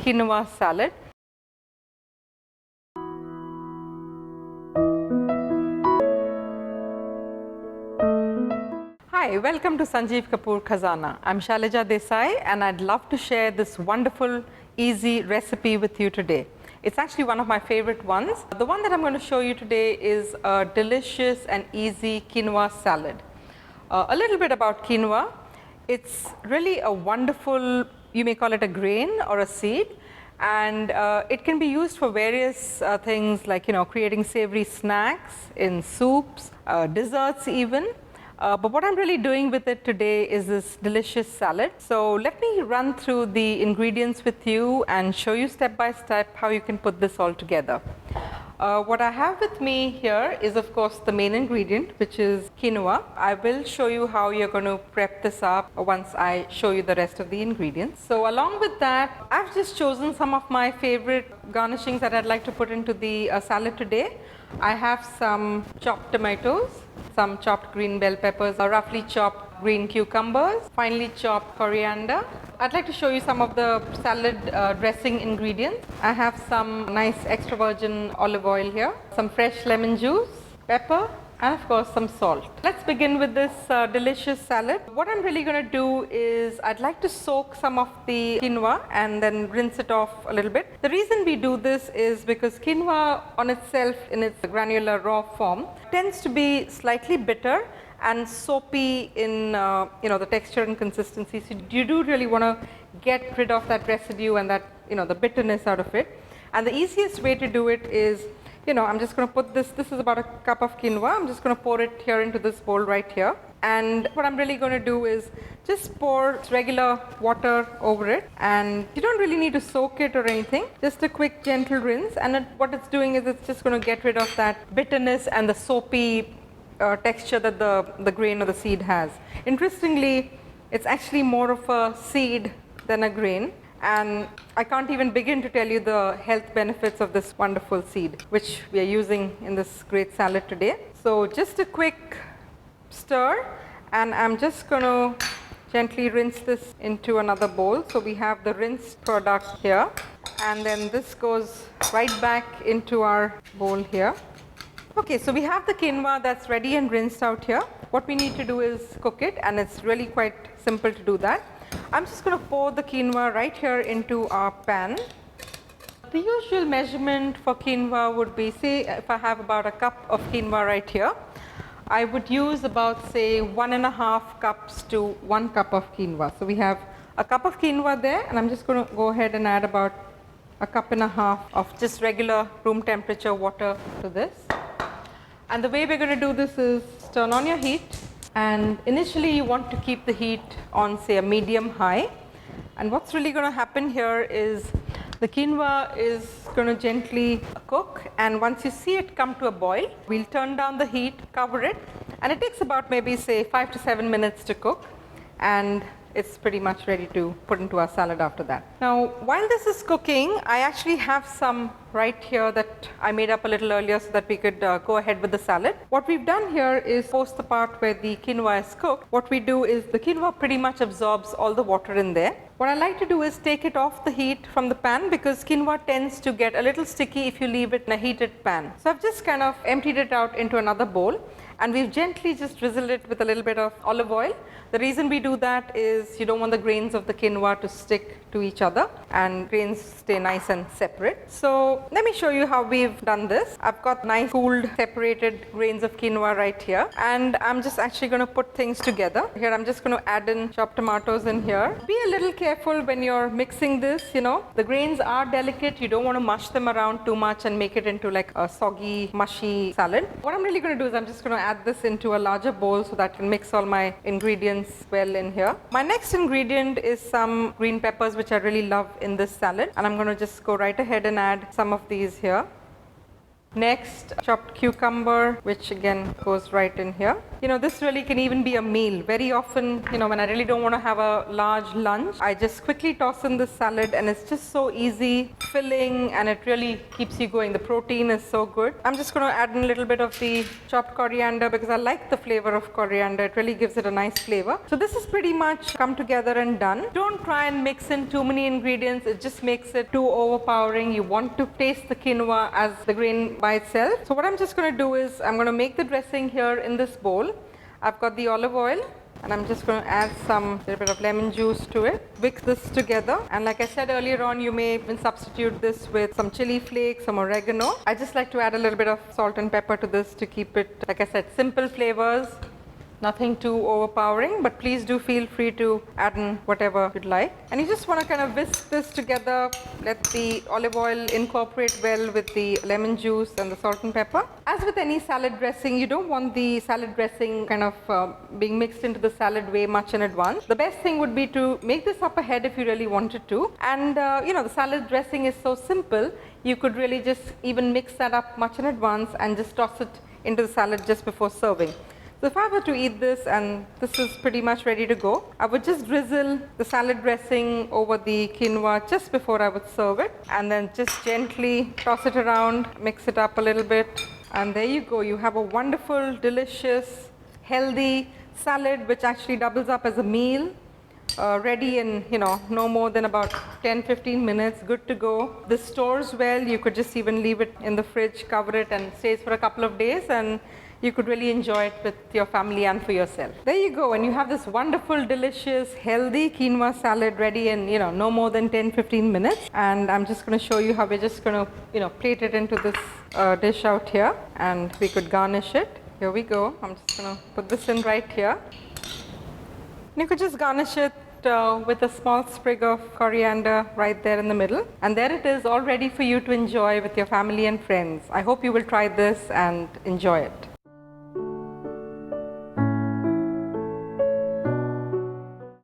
quinoa salad. Hi, welcome to Sanjeev Kapoor Khazana. I'm Shailaja Desai and I'd love to share this wonderful, easy recipe with you today. It's actually one of my favorite ones. The one that I'm going to show you today is a delicious and easy quinoa salad. A little bit about quinoa. It's really a wonderful, you may call it a grain or a seed, and it can be used for various things like, creating savory snacks, in soups, desserts even. But what I'm really doing with it today is this delicious salad. So let me run through the ingredients with you and show you step by step how you can put this all together. What I have with me here is, of course, the main ingredient, which is quinoa. I will show you how you're going to prep this up once I show you the rest of the ingredients. So along with that, I've just chosen some of my favorite garnishings that I'd like to put into the salad today. I have some chopped tomatoes, some chopped green bell peppers, roughly chopped green cucumbers, finely chopped coriander. I'd like to show you some of the salad dressing ingredients. I have some nice extra virgin olive oil here, some fresh lemon juice, pepper, and of course some salt. Let's begin with this delicious salad. What I'm really going to do is I'd like to soak some of the quinoa and then rinse it off a little bit. The reason we do this is because quinoa on itself in its granular raw form tends to be slightly bitter and soapy in the texture and consistency. So you do really want to get rid of that residue and that the bitterness out of it. And the easiest way to do it is, I'm just going to put this is about a cup of quinoa. I'm just going to pour it here into this bowl right here. And what I'm really going to do is just pour regular water over it. And you don't really need to soak it or anything. Just a quick gentle rinse. And what it's doing is it's just going to get rid of that bitterness and the soapy texture that the grain or the seed has. Interestingly, it's actually more of a seed than a grain. And I can't even begin to tell you the health benefits of this wonderful seed, which we are using in this great salad today. So just a quick stir, and I'm just going to gently rinse this into another bowl. So we have the rinsed product here, and then this goes right back into our bowl here. Okay, so we have the quinoa that's ready and rinsed out here. What we need to do is cook it, and it's really quite simple to do that. I'm just going to pour the quinoa right here into our pan. The usual measurement for quinoa would be, say, if I have about a cup of quinoa right here, I would use about, say, 1.5 cups to 1 cup of quinoa. So we have a cup of quinoa there, and I'm just going to go ahead and add about 1.5 cups of just regular room temperature water to this. And the way we're going to do this is turn on your heat. And initially you want to keep the heat on, say, a medium high. And what's really going to happen here is the quinoa is going to gently cook, and once you see it come to a boil, we'll turn down the heat, cover it, and it takes about maybe, say, 5 to 7 minutes to cook, and it's pretty much ready to put into our salad after that. Now, while this is cooking, I actually have some right here that I made up a little earlier so that we could go ahead with the salad. What we've done here is post the part where the quinoa is cooked. What we do is the quinoa pretty much absorbs all the water in there. What I like to do is take it off the heat from the pan, because quinoa tends to get a little sticky if you leave it in a heated pan. So I've just kind of emptied it out into another bowl, and we've gently just drizzled it with a little bit of olive oil. The reason we do that is you don't want the grains of the quinoa to stick to each other, and grains stay nice and separate. So let me show you how we've done this. I've got nice cooled separated grains of quinoa right here, and I'm just actually going to put things together. Here I'm just going to add in chopped tomatoes in here. Be a little careful when you're mixing this, the grains are delicate. You don't want to mush them around too much and make it into like a soggy, mushy salad. What I'm really going to do is I'm just going to add this into a larger bowl so that I can mix all my ingredients well in here. My next ingredient is some green peppers, which I really love in this salad, and I'm going to just go right ahead and add some of these here. Next, chopped cucumber, which again goes right in here. This really can even be a meal. Very often, when I really don't want to have a large lunch, I just quickly toss in this salad, and it's just so easy, filling, and it really keeps you going. The protein is so good. I'm just going to add in a little bit of the chopped coriander because I like the flavor of coriander. It really gives it a nice flavor. So this is pretty much come together and done. Don't try and mix in too many ingredients. It just makes it too overpowering. You want to taste the quinoa as the grain by itself. So what I'm just going to do is I'm going to make the dressing here in this bowl. I've got the olive oil, and I'm just going to add some little bit of lemon juice to it. Mix this together, and like I said earlier on, you may even substitute this with some chili flakes, some oregano. I just like to add a little bit of salt and pepper to this to keep it, like I said, simple flavors. Nothing too overpowering, but please do feel free to add in whatever you'd like. And you just want to kind of whisk this together, let the olive oil incorporate well with the lemon juice and the salt and pepper. As with any salad dressing, you don't want the salad dressing kind of being mixed into the salad way much in advance. The best thing would be to make this up ahead if you really wanted to. And the salad dressing is so simple, you could really just even mix that up much in advance and just toss it into the salad just before serving. So if I were to eat this, and this is pretty much ready to go, I would just drizzle the salad dressing over the quinoa just before I would serve it, and then just gently toss it around, mix it up a little bit, and there you go. You have a wonderful, delicious, healthy salad which actually doubles up as a meal. Ready in no more than about 10-15 minutes, good to go. This stores well. You could just even leave it in the fridge, cover it, and stays for a couple of days, and you could really enjoy it with your family and for yourself. There you go, and you have this wonderful, delicious, healthy quinoa salad ready in no more than 10-15 minutes. And I'm just going to show you how we're just going to plate it into this dish out here, and we could garnish it. Here we go. I'm just going to put this in right here. You could just garnish it with a small sprig of coriander right there in the middle. And there it is, all ready for you to enjoy with your family and friends. I hope you will try this and enjoy it.